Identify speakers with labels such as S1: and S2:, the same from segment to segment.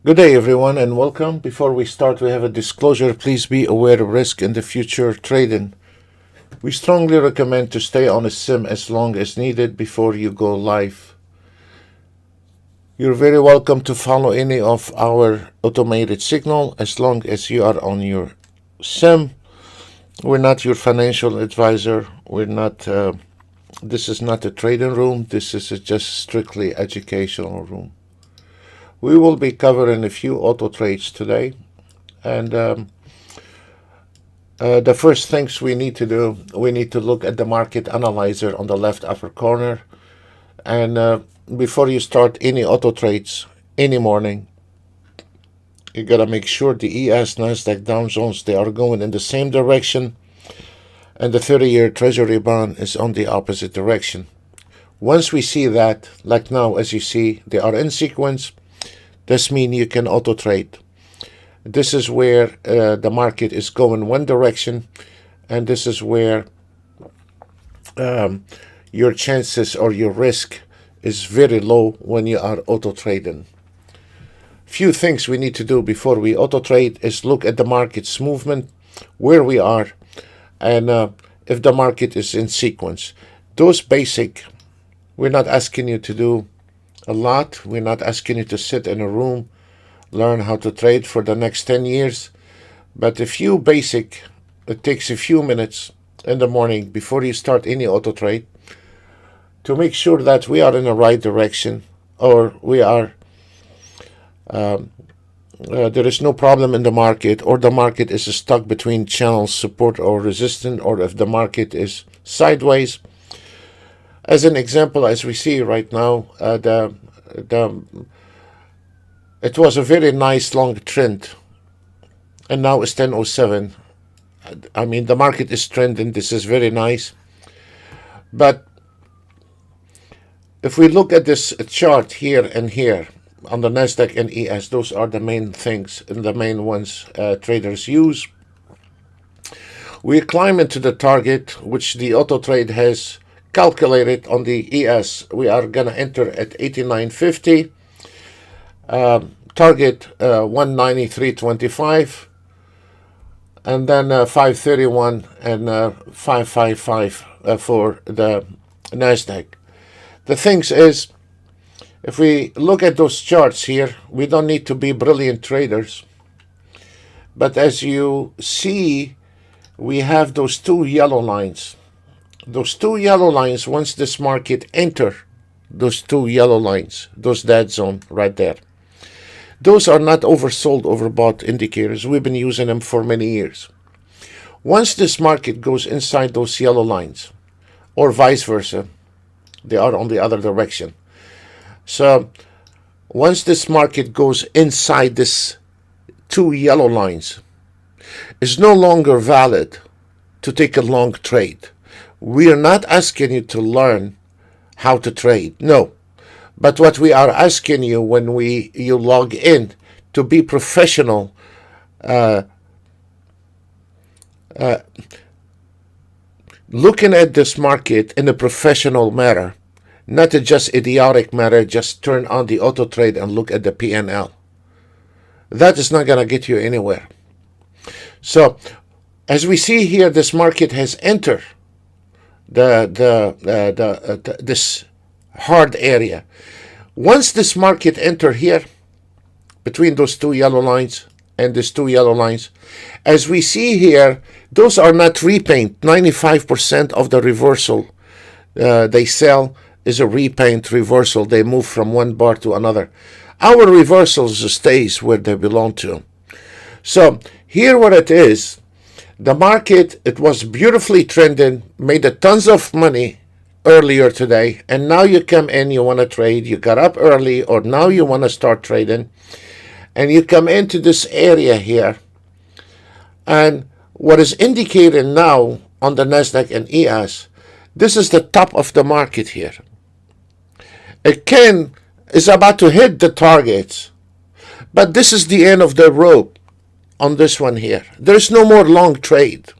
S1: Good day, everyone, and welcome. Before we start, we have a disclosure. Please be aware of risk in the future trading. We strongly recommend to stay on a sim as long as needed before you go live. You're very welcome to follow any of our automated signal as long as you are on your sim. We're not your financial advisor. This is not a trading room. This is just strictly educational room. We will be covering a few auto trades today, and the first things we need to do, we need to look at the market analyzer on the left upper corner. And before you start any auto trades any morning, you gotta make sure the ES, Nasdaq, Dow Jones, they are going in the same direction, and the 30-year Treasury bond is on the opposite direction. Once we see that, like now, as you see, they are in sequence. This means you can auto trade. This is where the market is going one direction, and this is where your chances or your risk is very low when you are auto trading. Few things we need to do before we auto trade is look at the market's movement, where we are, and if the market is in sequence. Those basic, we're not asking you to do a lot. We're not asking you to sit in a room, learn how to trade for the next 10 years. But a few basic, it takes a few minutes in the morning before you start any auto trade to make sure that we are in the right direction, or we are there is no problem in the market, or the market is stuck between channels, support or resistance, or if the market is sideways. As an example, as we see right now, it was a very nice long trend, and now it's 10:07. I mean, the market is trending. This is very nice. But if we look at this chart here and here on the Nasdaq and ES, those are the main things and the main ones traders use. We're climbing to the target, which the auto trade has calculated on the ES. We are going to enter at 89.50, target 193.25, and then 531 and 555 for the Nasdaq. The things is, if we look at those charts here, we don't need to be brilliant traders, but as you see, we have those two yellow lines. Those two yellow lines, once this market enter those two yellow lines, those dead zone right there, those are not oversold, overbought indicators. We've been using them for many years. Once this market goes inside those yellow lines, or vice versa, they are on the other direction. So once this market goes inside this two yellow lines, it's no longer valid to take a long trade. We are not asking you to learn how to trade, no. But what we are asking you when you log in, to be professional, looking at this market in a professional manner, not a just idiotic manner, just turn on the auto trade and look at the P&L. That is not going to get you anywhere. So as we see here, this market has entered this hard area. Once this market enter here between those two yellow lines and these two yellow lines, as we see here, those are not repaint. 95% of the reversal they sell is a repaint reversal. They move from one bar to another. Our reversals stays where they belong to. So here what it is, the market, it was beautifully trending, made a tons of money earlier today, and now you come in, you want to trade, you got up early, or now you want to start trading, and you come into this area here, and what is indicated now on the Nasdaq and ES, this is the top of the market here. It is about to hit the targets, but this is the end of the rope on this one here. There's no more long trade.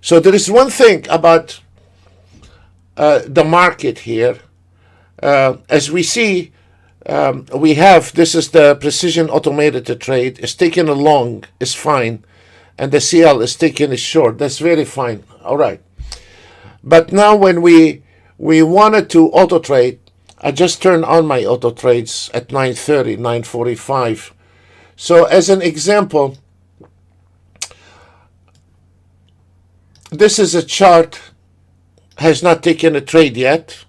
S1: So there is one thing about the market here. As we see, we have, this is the precision automated trade. It's taking a long, is fine. And the CL is taking a short. That's very fine. All right. But now when we wanted to auto trade, I just turned on my auto trades at 9:30, 9:45. So as an example, this is a chart, has not taken a trade yet.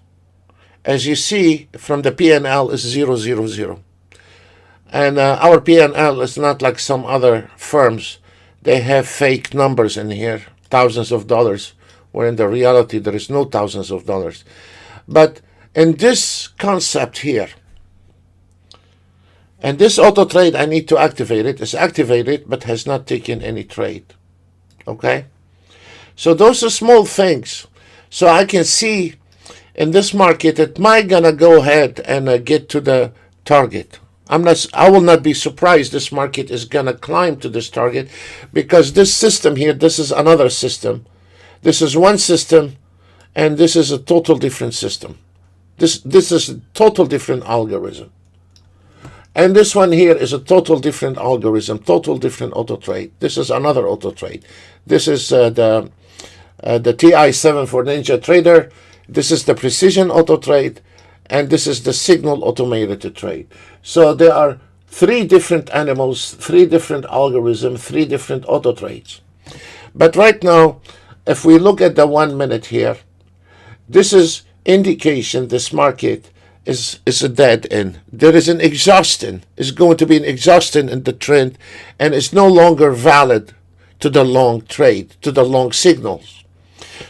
S1: As you see from the PNL is 000. And our PNL is not like some other firms. They have fake numbers in here, thousands of dollars, where in the reality there is no thousands of dollars. But in this concept here, and this auto trade, I need to activate it. It's activated, but has not taken any trade. Okay? So those are small things. So I can see in this market, it might gonna go ahead and get to the target. I will not be surprised this market is gonna climb to this target, because this system here, this is another system. This is one system, and this is a total different system. This is a total different algorithm. And this one here is a total different algorithm, total different auto trade. This is another auto trade. This is the TI7 for Ninja Trader. This is the precision auto trade, and this is the signal automated trade. So there are three different animals, three different algorithms, three different auto trades. But right now, if we look at the 1 minute here, this is indication this market is a dead end. There is an exhaustion. It's going to be an exhaustion in the trend, and it's no longer valid to the long trade, to the long signals.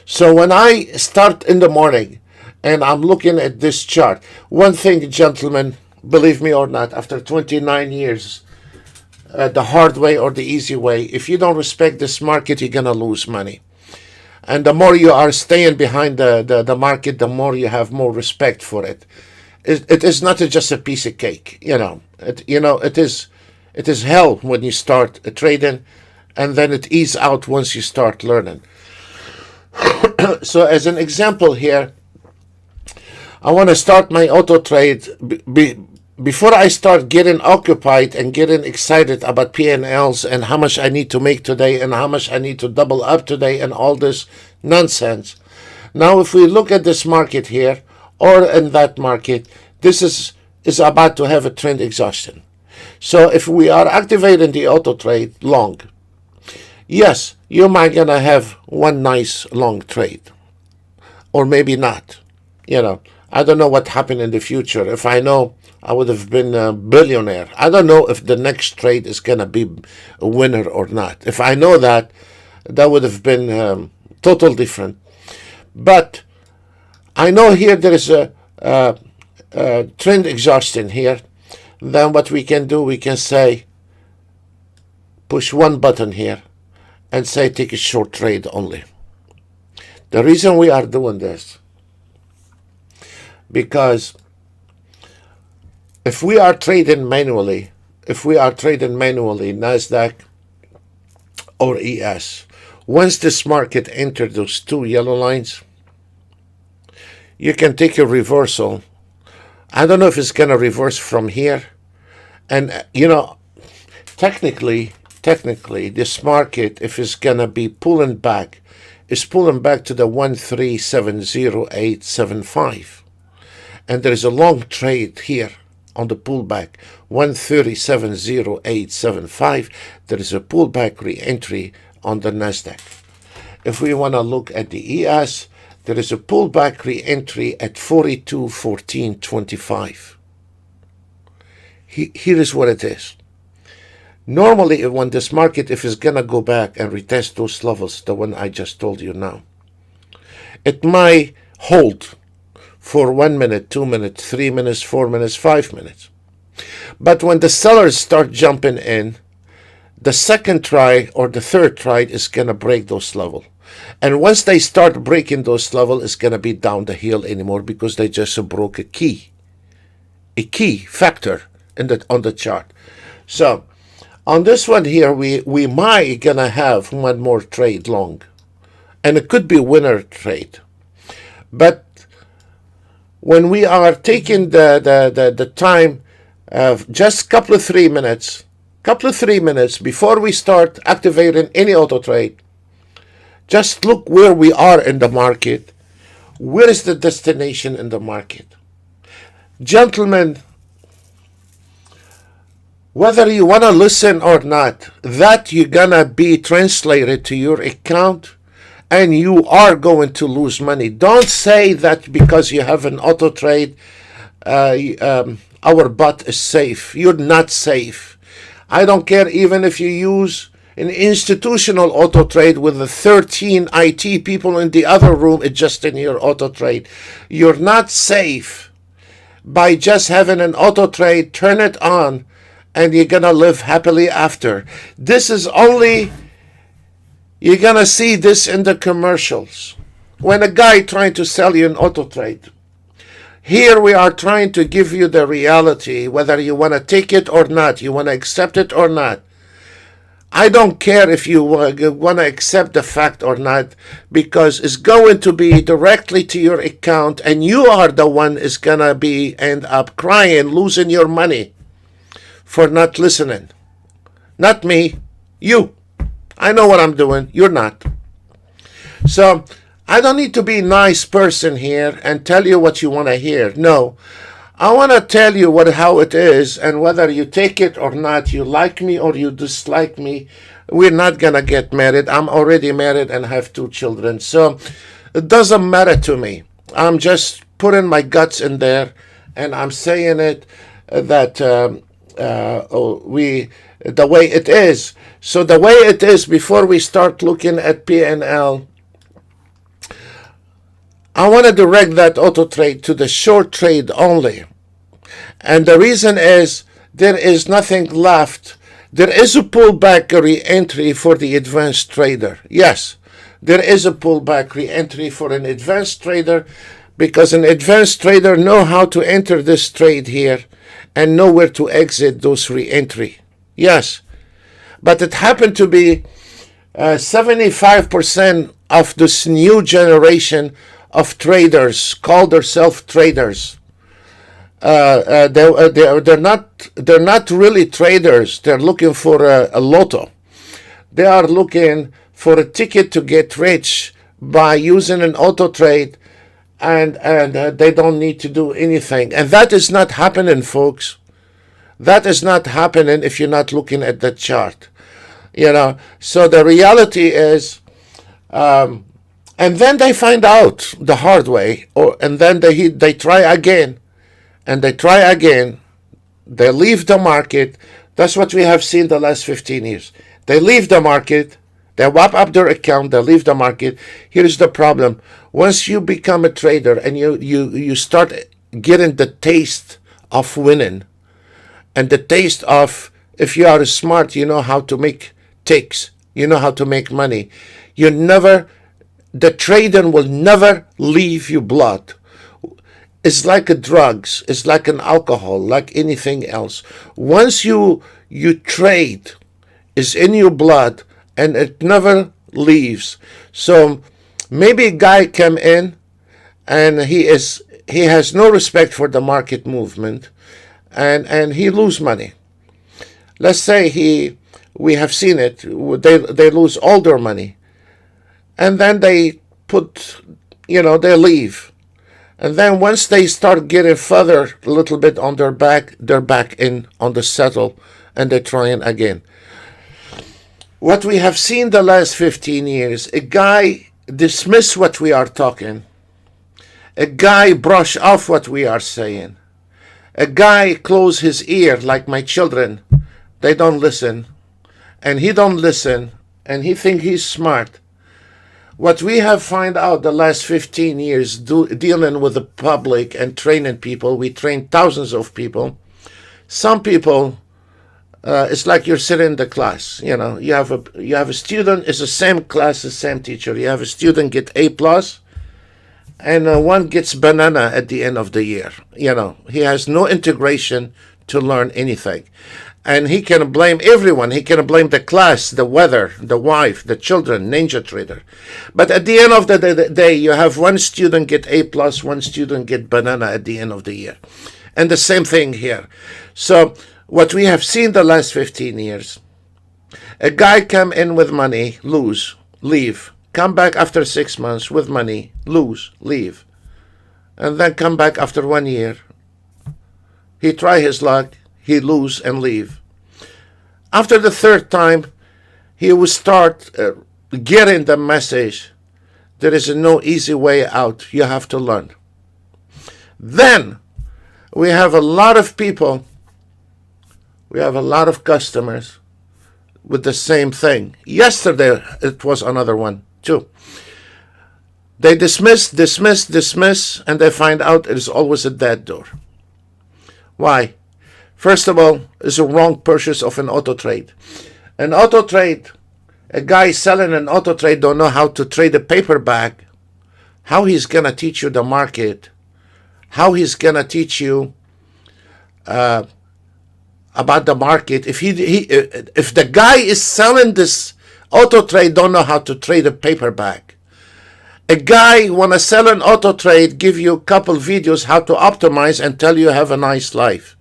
S1: So when I start in the morning and I'm looking at this chart, one thing, gentlemen, believe me or not, after 29 years, the hard way or the easy way, if you don't respect this market, you're going to lose money. And the more you are staying behind the market, the more you have more respect for it. It is not just a piece of cake, it is hell when you start trading, and then it ease out once you start learning. So as an example here, I want to start my auto trade. Before I start getting occupied and getting excited about PNLs and how much I need to make today and how much I need to double up today and all this nonsense. Now if we look at this market here or in that market, this is about to have a trend exhaustion. So if we are activating the auto trade long, yes, you might gonna have one nice long trade, or maybe not. I don't know what happened in the future. If I know, I would have been a billionaire. I don't know if the next trade is gonna be a winner or not. If I know that, that would have been total different. But I know here there is a trend exhaustion here. Then what we can do, we can say, push one button here and say take a short trade only. The reason we are doing this, because if we are trading manually, NASDAQ or ES, once this market enters those two yellow lines, you can take a reversal. I don't know if it's going to reverse from here. And, technically, this market, if it's going to be pulling back, is pulling back to the 1370875. And there is a long trade here on the pullback, 1370875. There is a pullback re-entry on the NASDAQ. If we want to look at the ES, there is a pullback re-entry at 4214.25. Here is what it is. Normally, when this market, if it's going to go back and retest those levels, the one I just told you now, it might hold for 1 minute, 2 minutes, 3 minutes, 4 minutes, 5 minutes. But when the sellers start jumping in, the second try or the third try is going to break those levels. And once they start breaking those levels, it's going to be down the hill anymore, because they just broke a key factor on the chart. So on this one here, we might going to have one more trade long, and it could be winner trade. But when we are taking the time of just couple of 3 minutes, before we start activating any auto trade, just look where we are in the market. Where is the destination in the market? Gentlemen, whether you want to listen or not, that you're gonna be translated to your account and you are going to lose money. Don't say that because you have an auto trade, our butt is safe. You're not safe. I don't care even if you use an institutional auto trade with the 13 IT people in the other room adjusting your auto trade. You're not safe by just having an auto trade. Turn it on and you're gonna live happily after. This is only, you're gonna see this in the commercials. When a guy trying to sell you an auto trade. Here we are trying to give you the reality, whether you want to take it or not, you want to accept it or not. I don't care if you want to accept the fact or not, because it's going to be directly to your account and you are the one is going to end up crying, losing your money for not listening. Not me, you. I know what I'm doing, you're not. So I don't need to be a nice person here and tell you what you want to hear. No, I want to tell you how it is, and whether you take it or not, you like me or you dislike me, we're not going to get married. I'm already married and have 2 children. So it doesn't matter to me. I'm just putting my guts in there and I'm saying it that the way it is. So the way it is, before we start looking at P&L, I want to direct that auto trade to the short trade only. And the reason is there is nothing left. There is a pullback re-entry for the advanced trader. Yes, there is a pullback re-entry for an advanced trader, because an advanced trader know how to enter this trade here and know where to exit those re-entry. Yes, but it happened to be 75% of this new generation of traders call themselves traders. They're not really traders. They're looking for a lotto. They are looking for a ticket to get rich by using an auto trade, and they don't need to do anything. And that is not happening, folks. That is not happening if you're not looking at the chart. So the reality is, and then they find out the hard way, and then they try again, and they try again. They leave the market. That's what we have seen the last 15 years. They leave the market. They wrap up their account. They leave the market. Here's the problem. Once you become a trader and you start getting the taste of winning, and the taste of, if you are smart, you know how to make ticks. You know how to make money. The trading will never leave your blood. It's like a drugs. It's like an alcohol, like anything else. Once you trade, it's in your blood and it never leaves. So maybe a guy come in and he has no respect for the market movement, and he lose money. Let's say we have seen it. They lose all their money. And then they they leave. And then once they start getting further a little bit on their back, they're back in on the settle and they're trying again. What we have seen the last 15 years, a guy dismiss what we are talking. A guy brush off what we are saying. A guy close his ear like my children. They don't listen. And he don't listen. And he think he's smart. What we have found out the last 15 years dealing with the public and training people, we train thousands of people. Some people, it's like you're sitting in the class. You have a student, it's the same class, the same teacher. You have a student get A+, and one gets banana at the end of the year. He has no integration to learn anything. And he can blame everyone. He can blame the class, the weather, the wife, the children, Ninja Trader. But at the end of the day, you have one student get A+, one student get banana at the end of the year. And the same thing here. So what we have seen the last 15 years, a guy come in with money, lose, leave. Come back after 6 months with money, lose, leave. And then come back after 1 year. He try his luck, he lose and leave. After the third time, he will start getting the message. There is no easy way out. You have to learn. Then we have a lot of people, we have a lot of customers with the same thing. Yesterday, it was another one too. They dismiss, and they find out it is always a dead door. Why? First of all, it's a wrong purchase of an auto trade. An auto trade, a guy selling an auto trade don't know how to trade a paperback, how he's going to teach you the market, how he's going to teach you about the market. If if the guy is selling this auto trade don't know how to trade a paperback. A guy want to sell an auto trade, give you a couple videos how to optimize and tell you have a nice life.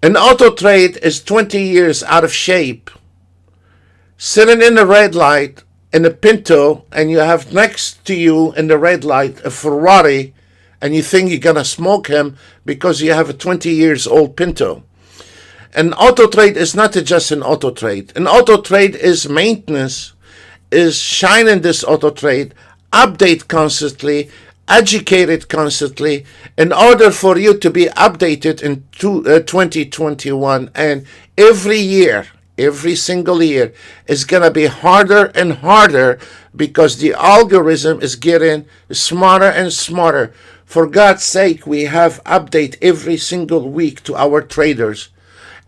S1: An auto trade is 20 years out of shape, sitting in the red light in a Pinto, and you have next to you in the red light a Ferrari, and you think you're gonna smoke him because you have a 20 years old Pinto. An auto trade is not just an auto trade. An auto trade is maintenance, is shining this auto trade, update constantly, educate it constantly in order for you to be updated in 2021. And every year, every single year is going to be harder and harder because the algorithm is getting smarter and smarter. For God's sake, we have update every single week to our traders.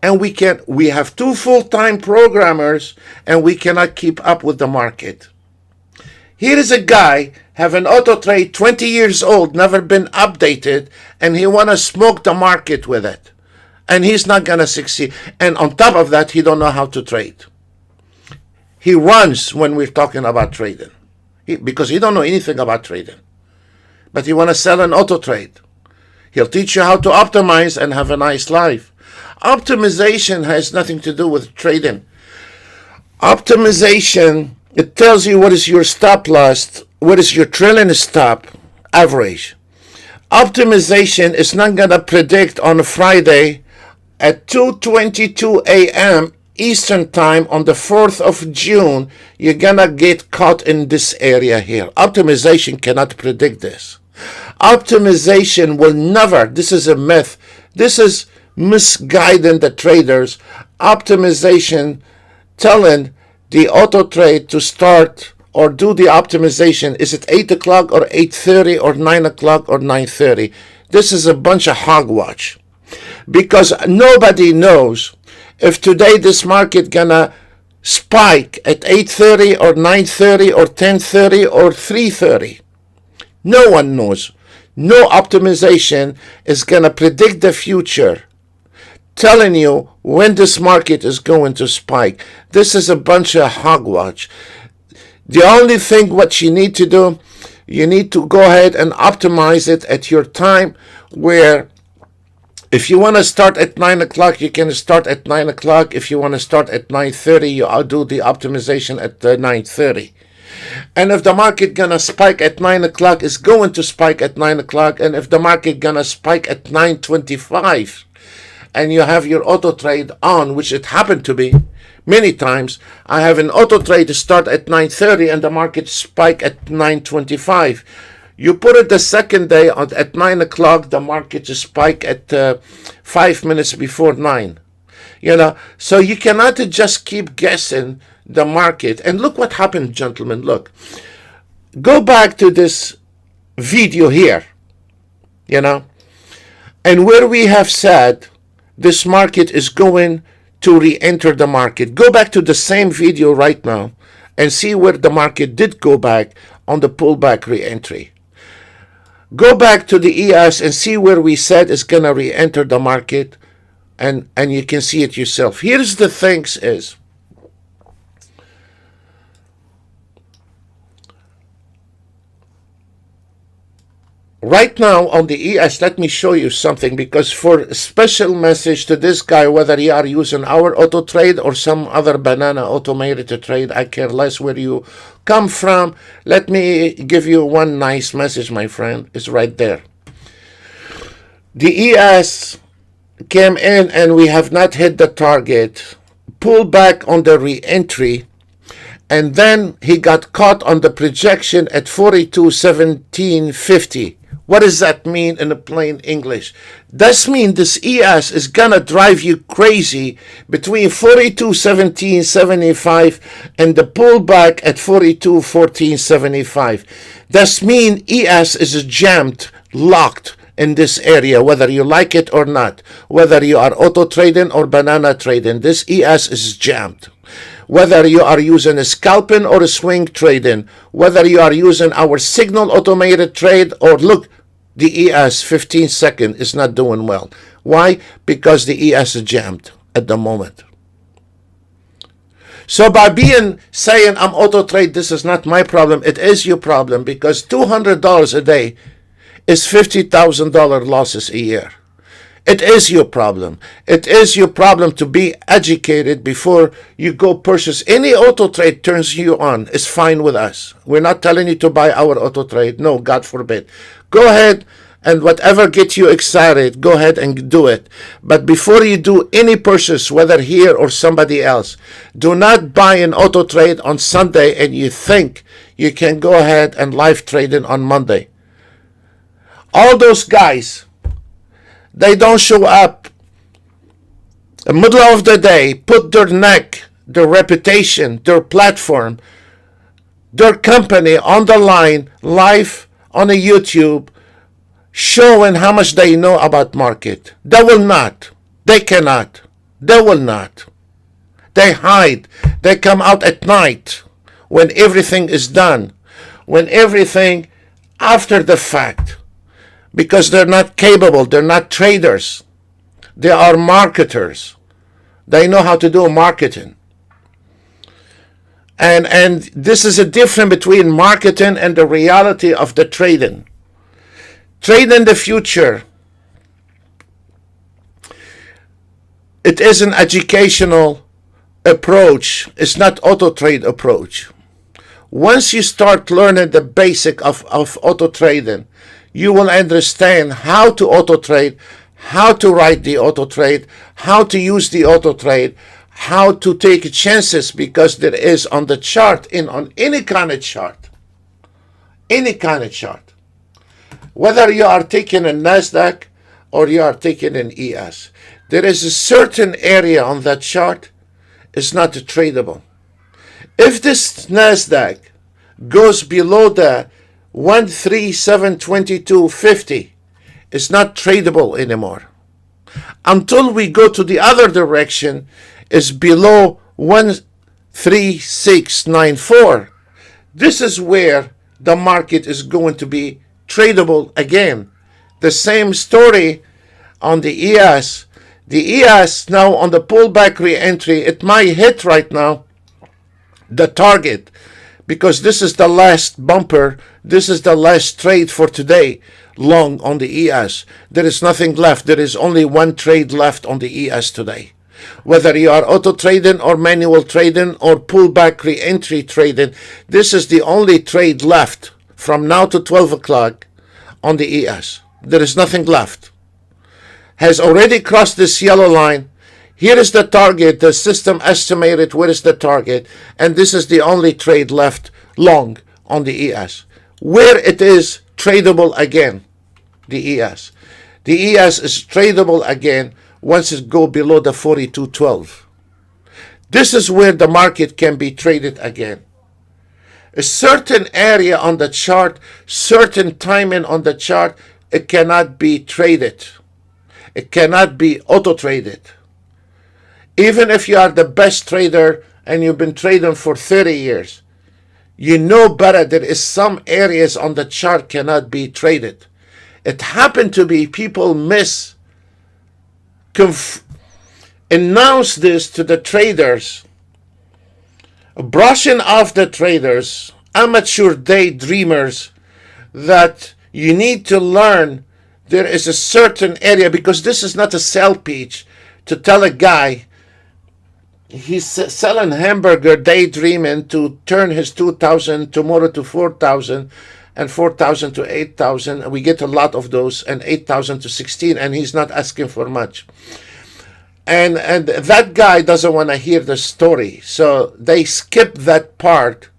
S1: And we have 2 full-time programmers and we cannot keep up with the market. Here is a guy have an auto trade 20 years old, never been updated, and he want to smoke the market with it. And he's not going to succeed. And on top of that, he don't know how to trade. He runs when we're talking about trading because he don't know anything about trading. But he want to sell an auto trade. He'll teach you how to optimize and have a nice life. Optimization has nothing to do with trading. Optimization, it tells you what is your stop loss, what is your trailing stop average. Optimization is not going to predict on a Friday at 2:22 a.m. Eastern Time on the 4th of June, you're going to get caught in this area here. Optimization cannot predict this. Optimization will never, this is a myth, this is misguiding the traders. Optimization telling the auto trade to start or do the optimization, is it 8 o'clock or 8:30 or 9 o'clock or 9:30? This is a bunch of hogwash because nobody knows if today this market gonna spike at 8:30 or 9:30 or 10:30 or 3:30. No one knows. No optimization is gonna predict the future, telling you when this market is going to spike. This is a bunch of hogwash. The only thing what you need to do, you need to go ahead and optimize it at your time, where if you want to start at 9 o'clock, you can start at 9 o'clock. If you want to start at 9:30, you'll do the optimization at 9:30. And if the market gonna spike at 9 o'clock, it's going to spike at 9 o'clock. And if the market gonna spike at 9:25, and you have your auto trade on, which it happened to be many times, I have an auto trade to start at 9:30 and the market spike at 9:25. You put it the second day at 9 o'clock, the market just spike at 5 minutes before 9. So you cannot just keep guessing the market. And look what happened, gentlemen. Look, go back to this video here, and where we have said this market is going to re-enter the market. Go back to the same video right now and see where the market did go back on the pullback re-entry. Go back to the ES and see where we said it's going to re-enter the market and you can see it yourself. Here's the things is, right now on the ES, let me show you something, because for a special message to this guy, whether you are using our auto trade or some other banana automated trade, I care less where you come from. Let me give you one nice message, my friend. It's right there. The ES came in and we have not hit the target, pull back on the re-entry, and then he got caught on the projection at 42.1750. What does that mean in plain English? That means this ES is gonna drive you crazy between 42.1775 and the pullback at 42.1475. That means ES is jammed, locked in this area, whether you like it or not. Whether you are auto trading or banana trading, this ES is jammed. Whether you are using a scalping or a swing trading, whether you are using our signal automated trade, or look, the ES 15 second is not doing well. Why? Because the ES is jammed at the moment. So by saying I'm auto trade, this is not my problem, it is your problem, because $200 a day is $50,000 losses a year. It is your problem. It is your problem to be educated before you go purchase. Any auto trade turns you on. It's fine with us. We're not telling you to buy our auto trade. No, God forbid. Go ahead and whatever gets you excited, go ahead and do it. But before you do any purchase, whether here or somebody else, do not buy an auto trade on Sunday and you think you can go ahead and live trade it on Monday. All those guys, they don't show up in the middle of the day, put their neck, their reputation, their platform, their company on the line, live on a YouTube, showing how much they know about market. They will not. They cannot. They will not. They hide. They come out at night when everything is done, when everything after the fact. Because they're not capable, they're not traders. They are marketers. They know how to do marketing. And this is a difference between marketing and the reality of the trading. Trading the future, it is an educational approach. It's not auto trade approach. Once you start learning the basic of auto trading, you will understand how to auto trade, how to write the auto trade, how to use the auto trade, how to take chances, because there is on the chart, on any kind of chart, whether you are taking a NASDAQ or you are taking an ES, there is a certain area on that chart is not tradable. If this NASDAQ goes below the 13722.50, it's not tradable anymore. Until we go to the other direction, is below 13694. This is where the market is going to be tradable again. The same story on the ES. The ES now on the pullback re-entry, it might hit right now the target, because this is the last bumper, this is the last trade for today, long on the ES. There is nothing left. There is only one trade left on the ES today. Whether you are auto trading or manual trading or pullback re-entry trading, this is the only trade left from now to 12 o'clock on the ES. There is nothing left. Has already crossed this yellow line. Here is the target. The system estimated where is the target, and this is the only trade left long on the ES, where it is tradable again. The ES is tradable again once it go below the 42.12. This is where the market can be traded again. A certain area on the chart, certain timing on the chart, it cannot be traded. It cannot be auto traded. Even if you are the best trader and you've been trading for 30 years, you know better there is some areas on the chart cannot be traded. It happened to be people announce this to the traders, brushing off the traders, amateur daydreamers, that you need to learn there is a certain area, because this is not a sell pitch to tell a guy he's selling hamburger daydreaming to turn his 2,000 tomorrow to 4,000 and 4,000 to 8,000. We get a lot of those, and 8,000 to 16, and he's not asking for much. And that guy doesn't want to hear the story, so they skip that part.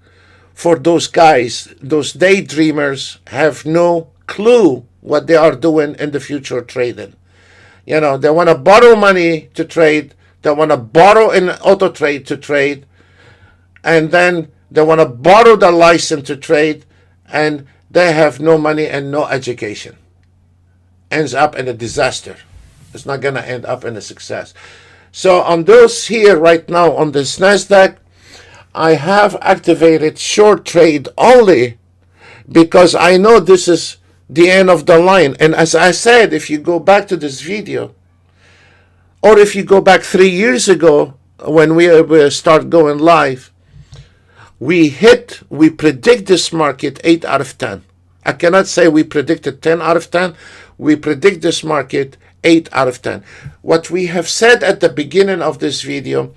S1: For those guys, those daydreamers have no clue what they are doing in the future trading. You know, they want to borrow money to trade. They want to borrow in Autotrade to trade. And then they want to borrow the license to trade. And they have no money and no education. Ends up in a disaster. It's not going to end up in a success. So on those here right now on this NASDAQ, I have activated short trade only because I know this is the end of the line. And as I said, if you go back to this video, or if you go back 3 years ago when we start going live, we predict this market 8 out of 10. I cannot say we predicted 10 out of 10. We predict this market 8 out of 10. What we have said at the beginning of this video,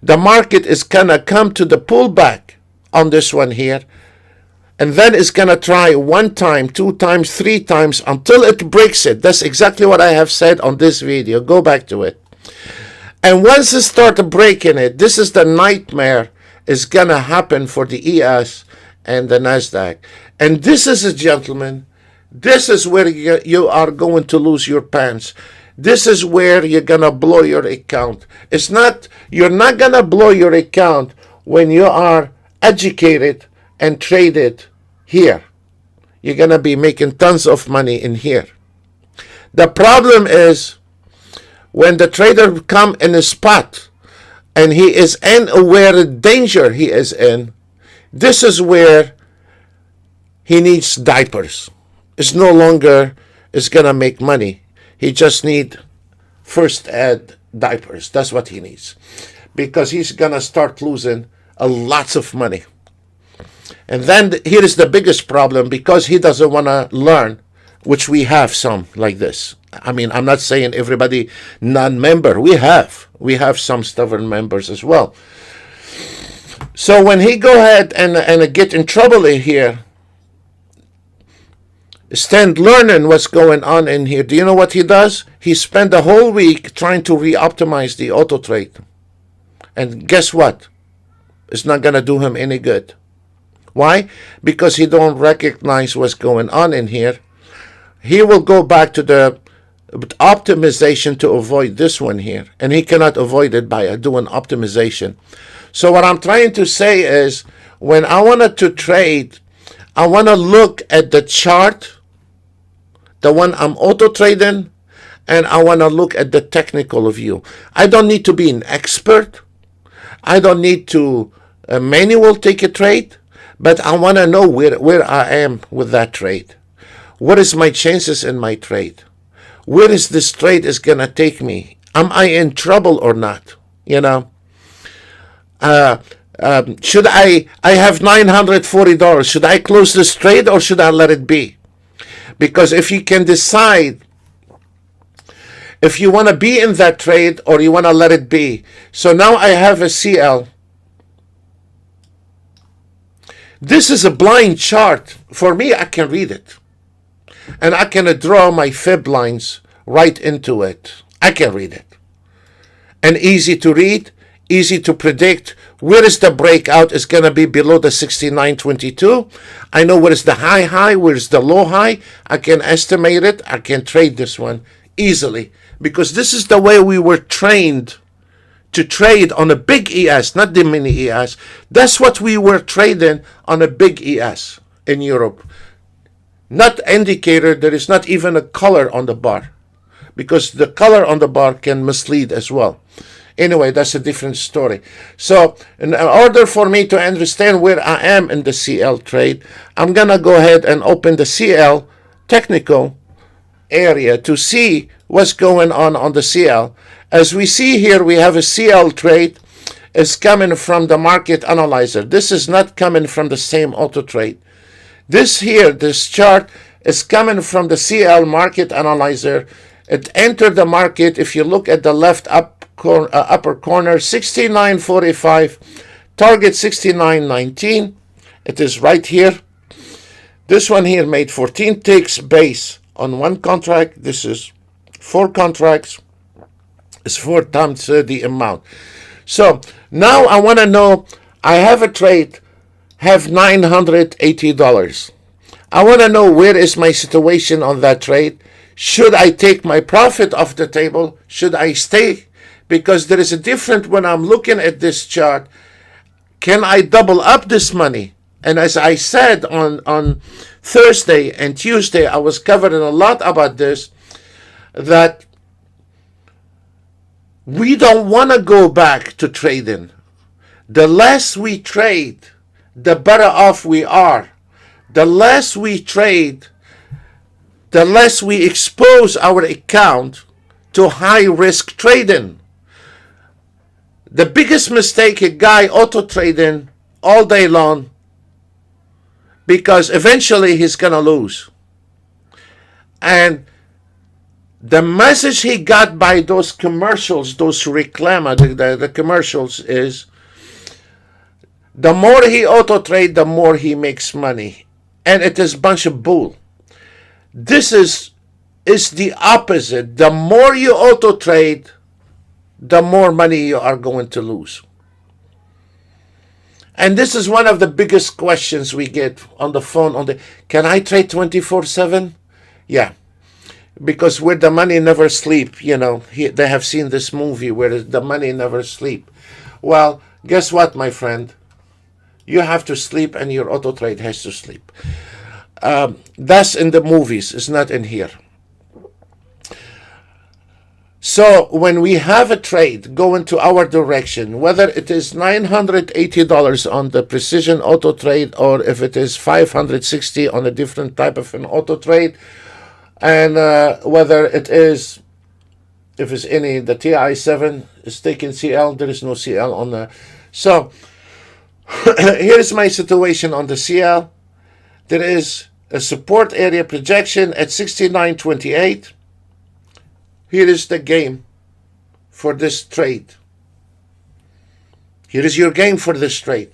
S1: the market is gonna come to the pullback on this one here, and then it's gonna try 1 time, 2 times, 3 times until it breaks it. That's exactly what I have said on this video. Go back to it. And once it starts breaking it, this is the nightmare is gonna happen for the ES and the NASDAQ. And this is, a gentleman, this is where you are going to lose your pants. This is where you're going to blow your account. You're not going to blow your account when you are educated and traded here. You're going to be making tons of money in here. The problem is when the trader come in a spot and he is unaware of the danger he is in, this is where he needs diapers. It's no longer is going to make money. He just need first aid diapers. That's what he needs. Because he's going to start losing a lots of money. And then here is the biggest problem, because he doesn't want to learn, which we have some like this. I mean, I'm not saying everybody non-member. We have some stubborn members as well. So when he go ahead and get in trouble in here, stand learning what's going on in here, do you know what he does? He spent the whole week trying to re-optimize the auto trade. And guess what? It's not going to do him any good. Why? Because he don't recognize what's going on in here. He will go back to the optimization to avoid this one here. And he cannot avoid it by doing optimization. So what I'm trying to say is, when I wanted to trade, I want to look at the chart, the one I'm auto trading, and I want to look at the technical view. I don't need to be an expert. I don't need to manual take a trade, but I want to know where I am with that trade. What is my chances in my trade? Where is this trade is going to take me? Am I in trouble or not? You know, should I have $940. Should I close this trade or should I let it be? Because if you can decide if you want to be in that trade or you want to let it be. So now I have a CL. This is a blind chart. For me, I can read it. And I can draw my fib lines right into it. I can read it. And easy to read, easy to predict. Where is the breakout? It's going to be below the 69.22. I know where is the high, where is the low high. I can estimate it. I can trade this one easily. Because this is the way we were trained to trade on a big ES, not the mini ES. That's what we were trading on a big ES in Europe. Not indicator, there is not even a color on the bar. Because the color on the bar can mislead as well. Anyway, that's a different story. So in order for me to understand where I am in the CL trade, I'm going to go ahead and open the CL technical area to see what's going on the CL. As we see here, we have a CL trade. It's coming from the market analyzer. This is not coming from the same auto trade. This here, this chart, is coming from the CL market analyzer. It entered the market. If you look at the left upper corner, 69.45, target 69.19. It is right here. This one here made 14 ticks base on one contract. This is 4 contracts. It's 4 times the amount. So now I want to know, I have a trade, have $980. I want to know where is my situation on that trade. Should I take my profit off the table? Should I stay? Because there is a difference when I'm looking at this chart. Can I double up this money? And as I said on Thursday and Tuesday, I was covering a lot about this, that we don't want to go back to trading. The less we trade, the better off we are. The less we trade, the less we expose our account to high risk trading. The biggest mistake, a guy auto trading all day long, because eventually he's gonna lose. And the message he got by those commercials, those reclama, the commercials, is the more he auto trade, the more he makes money. And it is a bunch of bull. This is the opposite. The more you auto trade, the more money you are going to lose. And this is one of the biggest questions we get on the phone. Can I trade 24/7? Yeah. Because where the money never sleep, they have seen this movie where the money never sleep. Well, guess what, my friend? You have to sleep and your auto trade has to sleep. That's in the movies, it's not in here. So when we have a trade going to our direction, whether it is $980 on the precision auto trade or if it is $560 on a different type of an auto trade, and whether it is, if it's any, the TI7 is taking CL, there is no CL on the. So here's my situation on the CL. There is a support area projection at 69.28. Here is the game for this trade. Here is your game for this trade.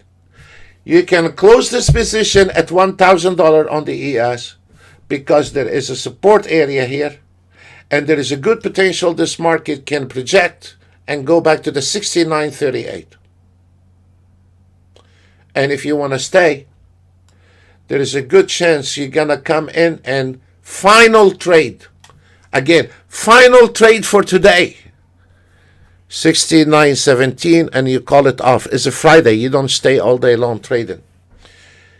S1: You can close this position at $1,000 on the ES because there is a support area here and there is a good potential this market can project and go back to the 69.38. And if you want to stay, there is a good chance you're going to come in and final trade. Again, final trade for today, 69.17, and you call it off. It's a Friday. You don't stay all day long trading.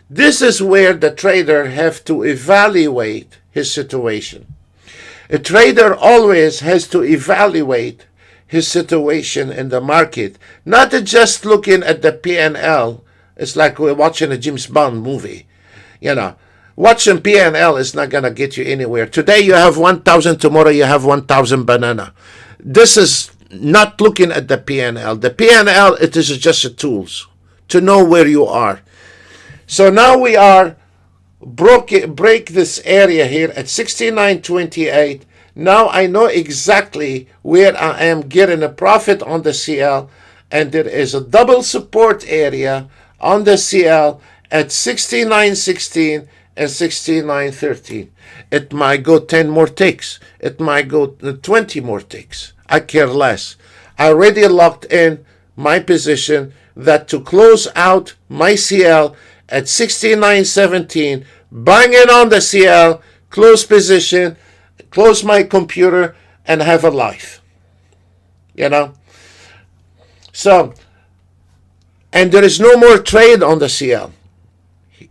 S1: This is where the trader have to evaluate his situation. A trader always has to evaluate his situation in the market, not just looking at the P&L. It's like we're watching a James Bond movie, Watching P&L is not going to get you anywhere. Today you have 1,000, tomorrow you have 1,000 banana. This is not looking at the P&L. The P&L, it is just a tools to know where you are. So now we are break this area here at 69.28. Now I know exactly where I am getting a profit on the CL, and there is a double support area on the CL at 69.16 and 69.13. It might go 10 more ticks. It might go 20 more ticks. I care less. I already locked in my position that to close out my CL at 69.17, bang it on the CL, close position, close my computer, and have a life. So, and there is no more trade on the CL.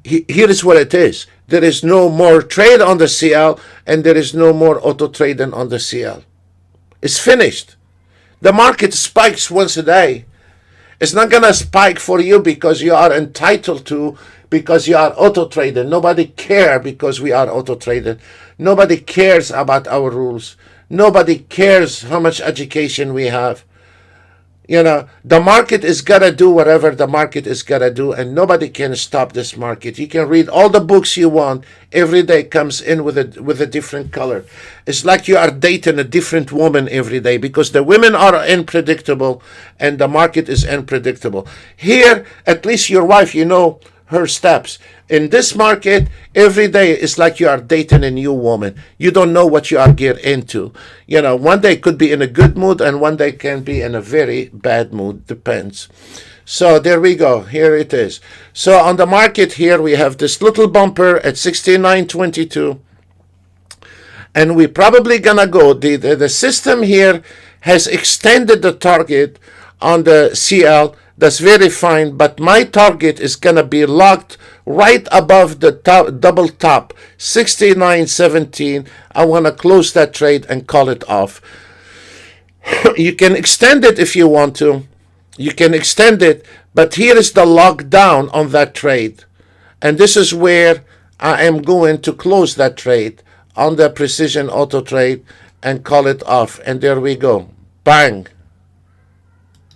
S1: Here is what it is. There is no more trade on the CL, and there is no more auto trading on the CL. It's finished. The market spikes once a day. It's not going to spike for you because you are entitled to, because you are auto trading. Nobody cares because we are auto trading. Nobody cares about our rules. Nobody cares how much education we have. You know, the market is gonna do whatever the market is gonna do, and nobody can stop this market. You can read all the books you want. Every day comes in with a different color. It's like you are dating a different woman every day, because the women are unpredictable and the market is unpredictable. Here, at least your wife, you know her steps. In this market, every day is like you are dating a new woman. You don't know what you are getting into. You know, one day could be in a good mood and one day can be in a very bad mood. Depends. So there we go. Here it is. So on the market here, we have this little bumper at 69.22. And we're probably gonna go. The system here has extended the target on the CL. That's very fine, but my target is gonna be locked right above the double top, 69.17. I wanna close that trade and call it off. You can extend it if you want to. You can extend it, but here is the lockdown on that trade. And this is where I am going to close that trade on the precision auto trade and call it off. And there we go. Bang.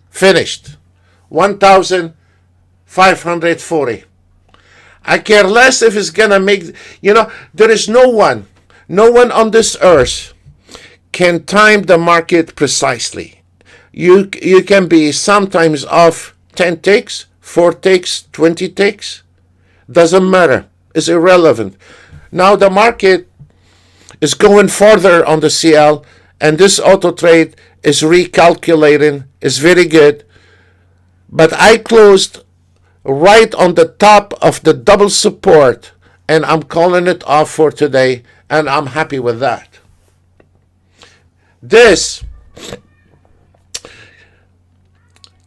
S1: Finished. 1,540. I care less if it's gonna make, you know, there is no one on this earth can time the market precisely. You can be sometimes off 10 ticks, 4 ticks, 20 ticks. Doesn't matter. It's irrelevant. Now the market is going further on the CL, and this auto trade is recalculating. It's very good. But I closed right on the top of the double support, and I'm calling it off for today, and I'm happy with that. This,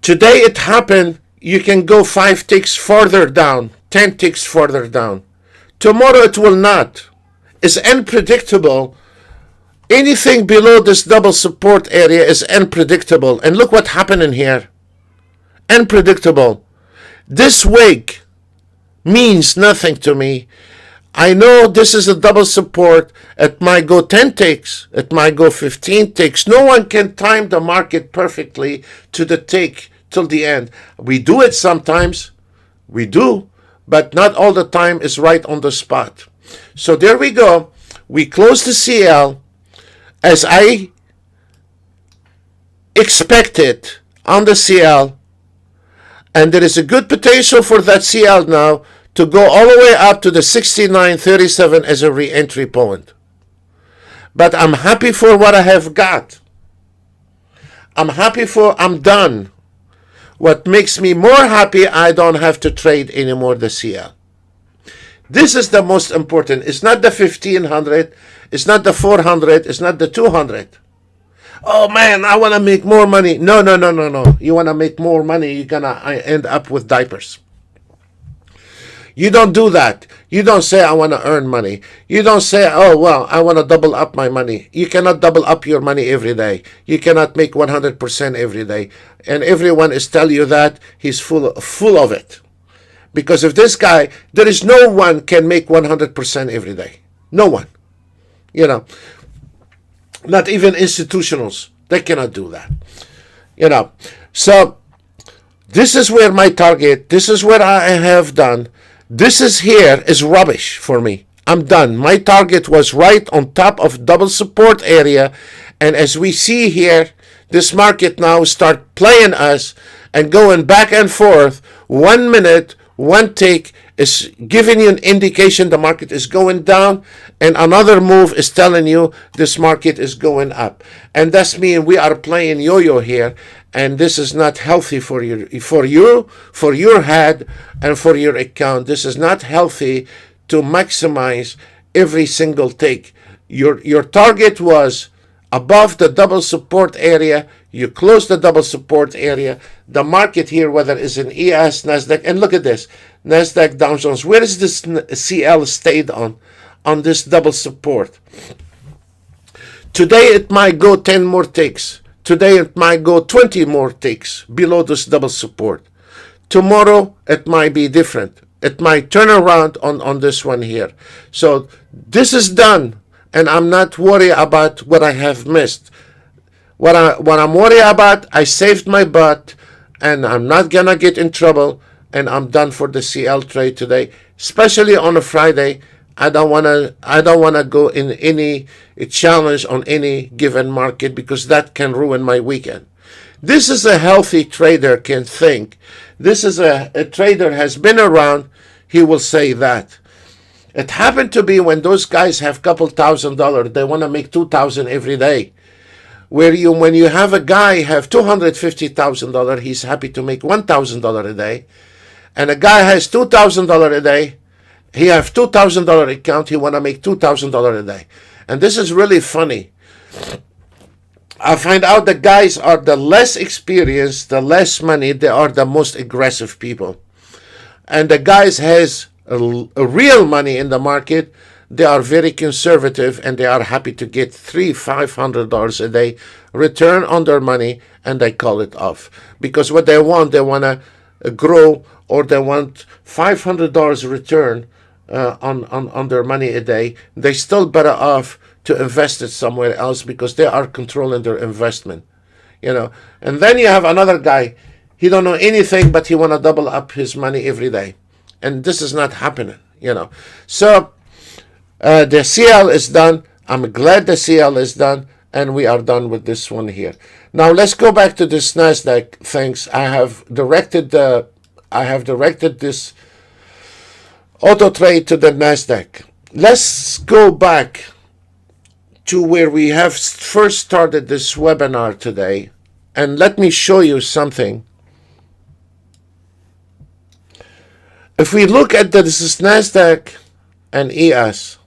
S1: today it happened, you can go 5 ticks further down, 10 ticks further down. Tomorrow it will not. It's unpredictable. Anything below this double support area is unpredictable. And look what happened in here. Unpredictable. This wick means nothing to me. I know this is a double support. It might go 10 ticks. It might go 15 ticks. No one can time the market perfectly to the tick till the end. We do it sometimes. We do. But not all the time is right on the spot. So there we go. We close the CL as I expected on the CL. And there is a good potential for that CL now to go all the way up to the 69.37 as a re-entry point. But I'm happy for what I have got. I'm done. What makes me more happy, I don't have to trade anymore the CL. This is the most important. It's not the 1500, it's not the 400, it's not the 200. Oh man, I want to make more money. No. You want to make more money, you're going to end up with diapers. You don't do that. You don't say, I want to earn money. You don't say, oh, well, I want to double up my money. You cannot double up your money every day. You cannot make 100% every day. And everyone is telling you that, he's full of it. Because if this guy, there is no one can make 100% every day. No one. You know, not even institutionals. They cannot do that. You know, so this is where my target, this is what I have done. This is here is rubbish for me. I'm done. My target was right on top of double support area. And as we see here, this market now start playing us and going back and forth. 1 minute, one tick is giving you an indication the market is going down, and another move is telling you this market is going up. And that's mean we are playing yo-yo here, and this is not healthy for your head and for your account. This is not healthy to maximize every single tick. Your target was above the double support area. You close the double support area. The market here, whether it's in ES, NASDAQ, and look at this, NASDAQ, Dow Jones, where is this CL stayed on this double support? Today it might go 10 more ticks. Today it might go 20 more ticks below this double support. Tomorrow it might be different. It might turn around on this one here. So this is done. and I'm not worried about what I have missed. What I'm worried about, I saved my butt, and I'm not gonna get in trouble, and I'm done for the CL trade today, especially on a Friday. I don't wanna go in any challenge on any given market, because that can ruin my weekend. This is a healthy trader can think. This is a trader has been around. He will say that. It happened to be when those guys have couple $1,000, they want to make 2,000 every day. When you have a guy have $250,000, he's happy to make $1,000 a day, and a guy has $2,000 a day, he have $2,000 account, he want to make $2,000 a day, and this is really funny. I find out the guys are the less experienced, the less money, they are the most aggressive people, and the guys has a real money in the market. They are very conservative, and they are happy to get $300-500 a day return on their money, and they call it off. Because what they want to grow, or they want $500 return on their money a day. They still better off to invest it somewhere else, because they are controlling their investment. And then you have another guy, he don't know anything, but he want to double up his money every day. And this is not happening, So the CL is done. I'm glad the CL is done, and we are done with this one here. Now let's go back to this Nasdaq things. I have directed this auto trade to the Nasdaq. Let's go back to where we have first started this webinar today, and let me show you something. If we look at this is Nasdaq and ES.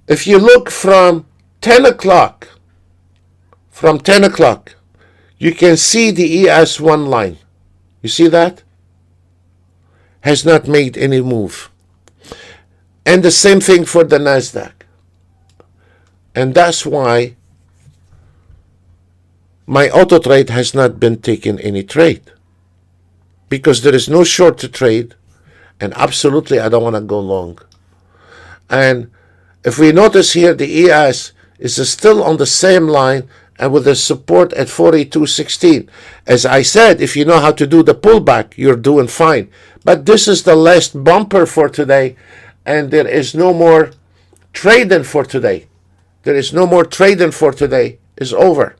S1: If you look from 10 o'clock, you can see the ES1 line. You see that? Has not made any move. And the same thing for the Nasdaq. And that's why my auto trade has not been taking any trade. Because there is no short to trade, and absolutely I don't want to go long. And if we notice here, the ES is still on the same line, and with the support at 42.16. As I said, if you know how to do the pullback, you're doing fine. But this is the last bumper for today, and there is no more trading for today. It's over.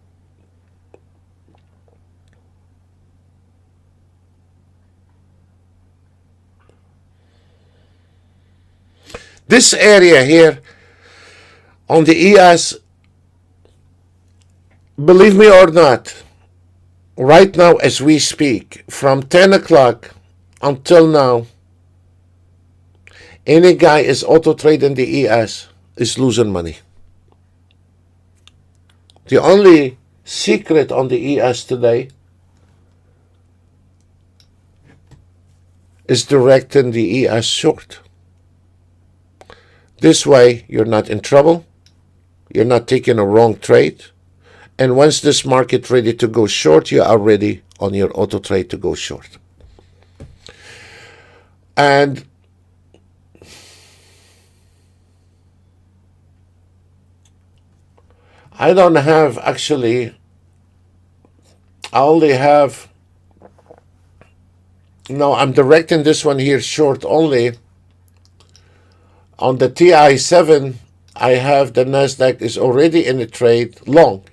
S1: This area here on the ES, believe me or not, right now as we speak, from 10 o'clock until now, any guy is auto trading the ES is losing money. The only secret on the ES today is directing the ES short. This way, you're not in trouble. You're not taking a wrong trade. And once this market ready to go short, you are ready on your auto trade to go short. And I don't have actually, I only have, no, I'm directing this one here short only. On the TI7, I have the Nasdaq is already in the trade long.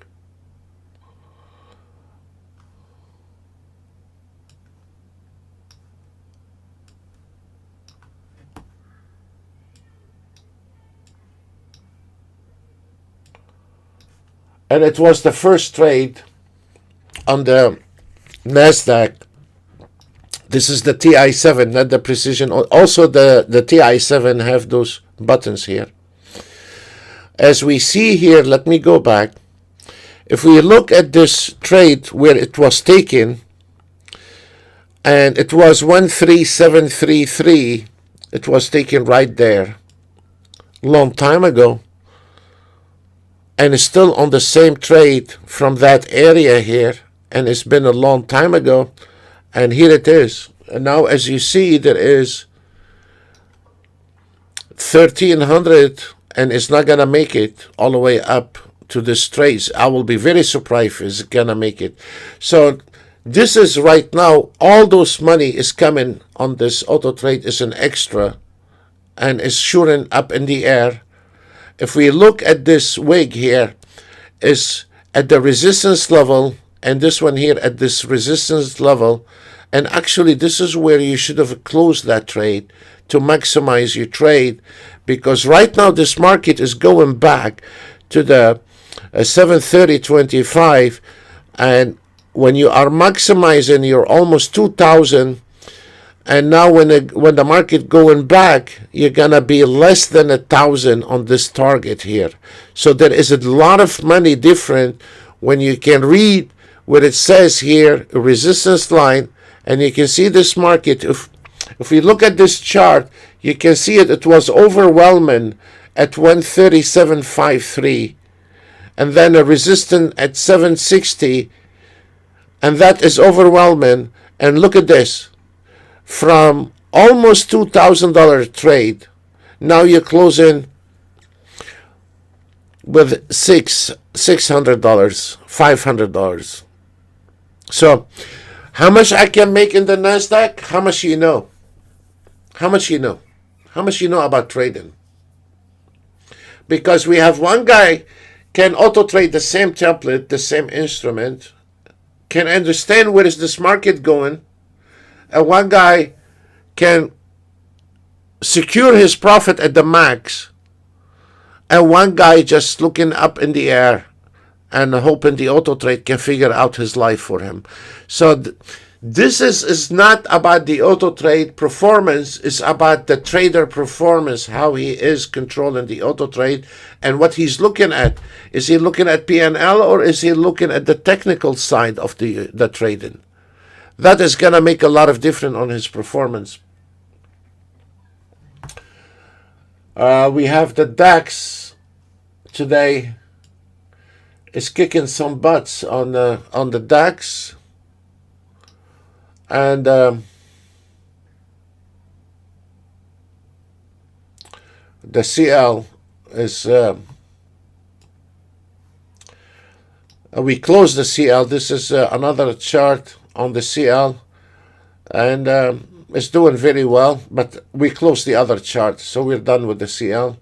S1: And it was the first trade on the Nasdaq. This is the TI7, not the precision. Also, the TI7 have those buttons here. As we see here, let me go back. If we look at this trade where it was taken, and it was 13733, it was taken right there, long time ago, and it's still on the same trade from that area here, and it's been a long time ago. And here it is. And now, as you see, there is 1,300 and it's not going to make it all the way up to this trades. I will be very surprised if it's going to make it. So this is right now, all those money is coming on this auto trade is an extra and is shooting up in the air. If we look at this wig here, is at the resistance level, and this one here at this resistance level, and actually this is where you should have closed that trade to maximize your trade, because right now this market is going back to the 730.25, and when you are maximizing, you're almost 2,000, and now when the market going back, you're gonna be less than 1,000 on this target here. So there is a lot of money different when you can read what it says here, a resistance line, and you can see this market. If we look at this chart, you can see it was overwhelming at 137.53, and then a resistance at 760, and that is overwhelming. And look at this, from almost $2,000 trade, now you're closing with $600, $500. So how much I can make in the NASDAQ? How much you know? How much you know? How much you know about trading? Because we have one guy can auto trade the same template, the same instrument, can understand where is this market going, and one guy can secure his profit at the max, and one guy just looking up in the air and hoping the auto trade can figure out his life for him. So this is not about the auto trade performance, it's about the trader performance, how he is controlling the auto trade and what he's looking at. Is he looking at P&L, or is he looking at the technical side of the trading? That is going to make a lot of difference on his performance. We have the DAX today is kicking some butts on the DAX, and the CL is we closed the CL. This is another chart on the CL, and it's doing very well, but we closed the other chart, so we're done with the CL.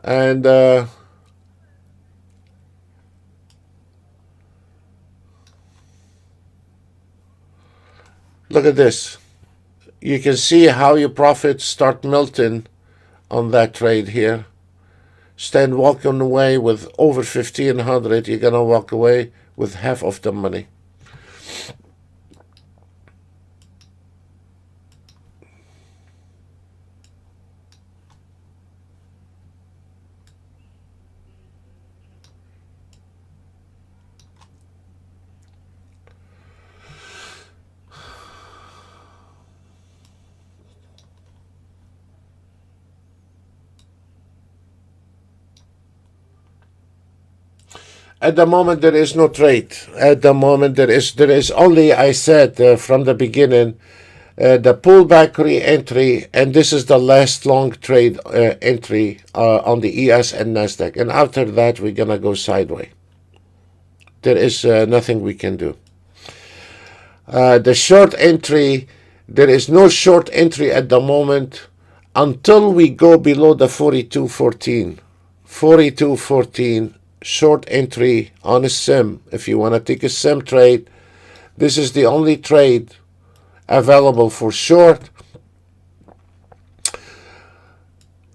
S1: And look at this. You can see how your profits start melting on that trade here. Stand walking away with over 1,500. You're gonna walk away with half of the money. At the moment, there is no trade. At the moment, there is only, I said from the beginning, the pullback re-entry, and this is the last long trade entry on the ES and NASDAQ. And after that, we're going to go sideways. There is nothing we can do. The short entry, there is no short entry at the moment until we go below the 42.14. 42.14. Short entry on a sim. If you want to take a sim trade, this is the only trade available for short.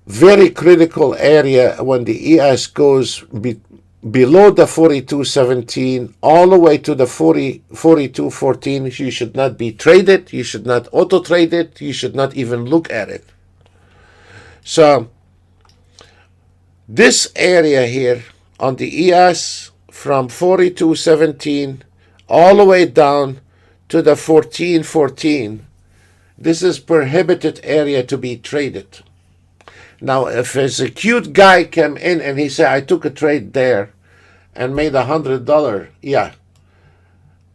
S1: Very critical area when the ES goes below the 42.17 all the way to the 42.14. You should not be traded. You should not auto trade it. You should not even look at it. So this area here on the ES from 42.17 all the way down to the 14.14, this is prohibited area to be traded. Now, if there's a cute guy come in and he say, I took a trade there and made $100, yeah.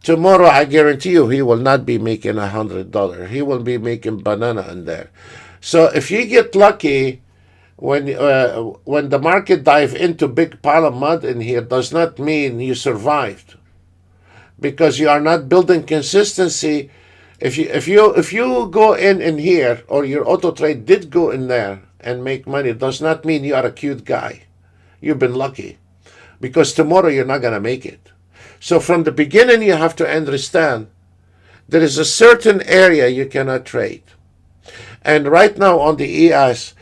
S1: Tomorrow, I guarantee you, he will not be making $100. He will be making banana in there. So if you get lucky When the market dive into big pile of mud in here, does not mean you survived, because you are not building consistency. If you go in here, or your auto trade did go in there and make money, does not mean you are a cute guy. You've been lucky, because tomorrow you're not gonna make it. So from the beginning, you have to understand there is a certain area you cannot trade. And right now on the ES,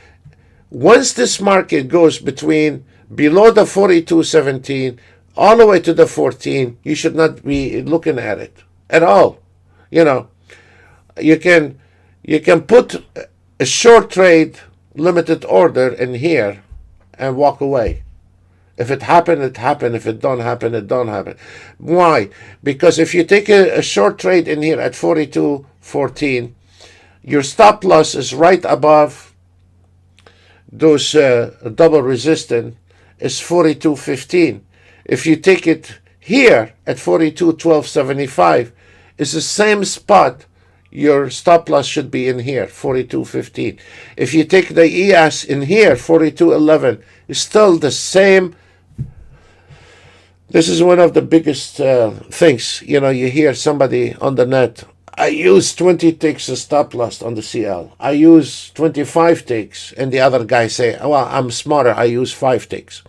S1: once this market goes between below the 42.17 all the way to the 14, you should not be looking at it at all. You know, you can put a short trade limited order in here and walk away. If it happened, it happened. If it don't happen, it don't happen. Why? Because if you take a short trade in here at 42.14, your stop loss is right above those double resistance, is 42.15. If you take it here at 42.12.75, it's the same spot. Your stop loss should be in here, 42.15. If you take the ES in here, 42.11, it's still the same. This is one of the biggest things. You hear somebody on the net, I use 20 ticks as stop loss on the CL. I use 25 ticks. And the other guy say, well, I'm smarter. I use 5 ticks.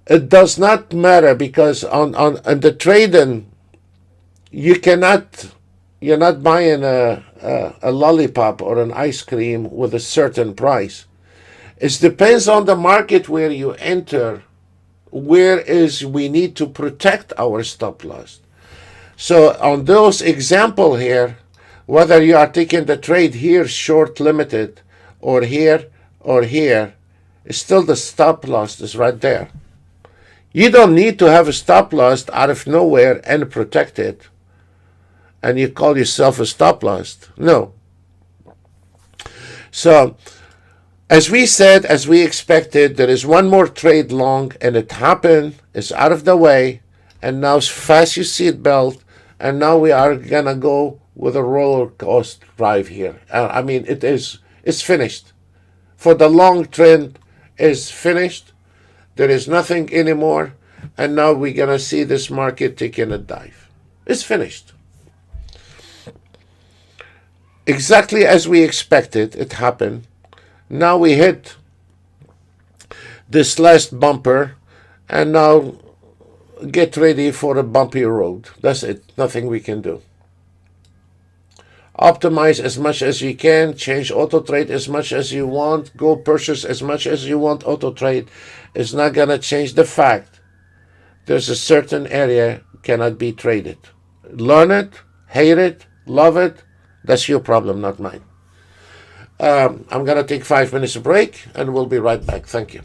S1: It does not matter, because on the trading, you're not buying a lollipop or an ice cream with a certain price. It depends on the market where you enter, where is we need to protect our stop loss. So on those example here, whether you are taking the trade here short limited, or here, it's still the stop loss is right there. You don't need to have a stop loss out of nowhere and protect it, and you call yourself a stop loss. No. So as we said, as we expected, there is one more trade long, and it happened. It's out of the way, and now fasten your seatbelt. And now we are gonna go with a roller coaster drive here. It's finished. For the long trend is finished. There is nothing anymore, and now we're gonna see this market taking a dive. It's finished. Exactly as we expected, it happened. Now we hit this last bumper, and now get ready for a bumpy road. That's it. Nothing we can do. Optimize as much as you can. Change auto trade as much as you want. Go purchase as much as you want. Auto trade is not gonna change the fact there's a certain area cannot be traded. Learn it, hate it, love it. That's your problem, not mine. I'm gonna take 5 minutes break, and we'll be right back. Thank you.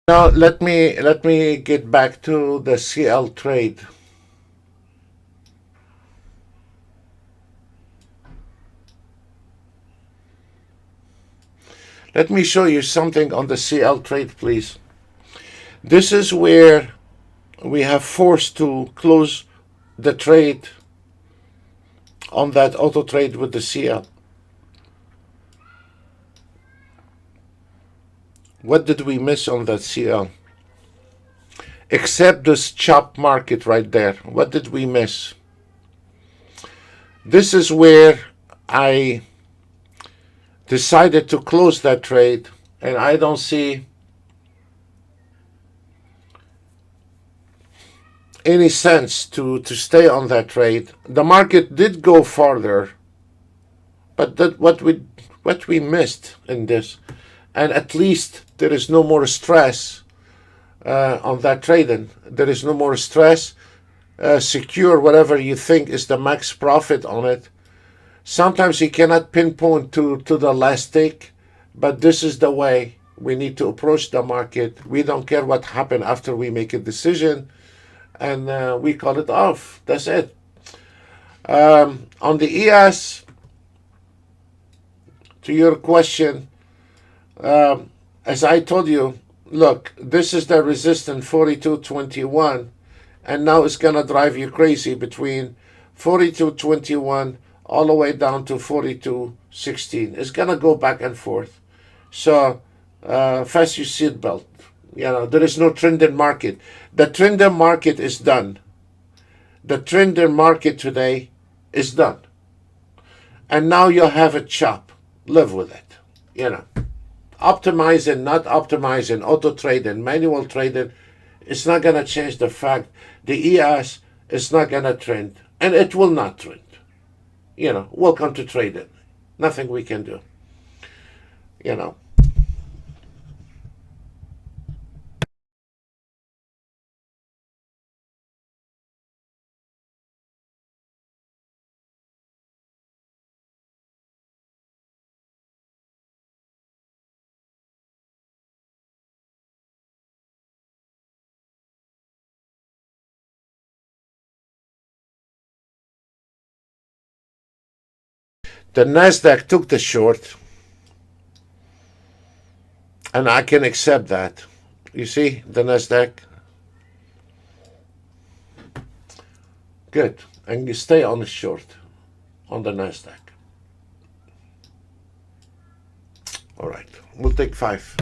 S1: Now let me get back to the CL trade. Let me show you something on the CL trade, please. This is where we have forced to close the trade on that auto trade with the CL. What did we miss on that CL? Except this chop market right there. What did we miss? This is where I decided to close that trade, and I don't see any sense to stay on that trade. The market did go farther, but that what we missed in this, and at least there is no more stress on that trading. There is no more stress. Secure whatever you think is the max profit on it. Sometimes you cannot pinpoint to the last tick, but this is the way we need to approach the market. We don't care what happened after we make a decision, and we call it off. That's it. On the ES, to your question, as I told you, look, this is the resistance 42.21, and now it's going to drive you crazy between 42.21 all the way down to 42.16. It's going to go back and forth. So fasten your seatbelt. You know, there is no trending market. The trending market is done. The trending market today is done. And now you'll have a chop. Live with it. You know, optimizing, not optimizing, auto trading, manual trading, it's not going to change the fact the ES is not going to trend, and it will not trend. You know, welcome to trading. Nothing we can do. You know. The NASDAQ took the short, and I can accept that. You see, the NASDAQ? Good. And you stay on the short, on the NASDAQ. All right. We'll take 5.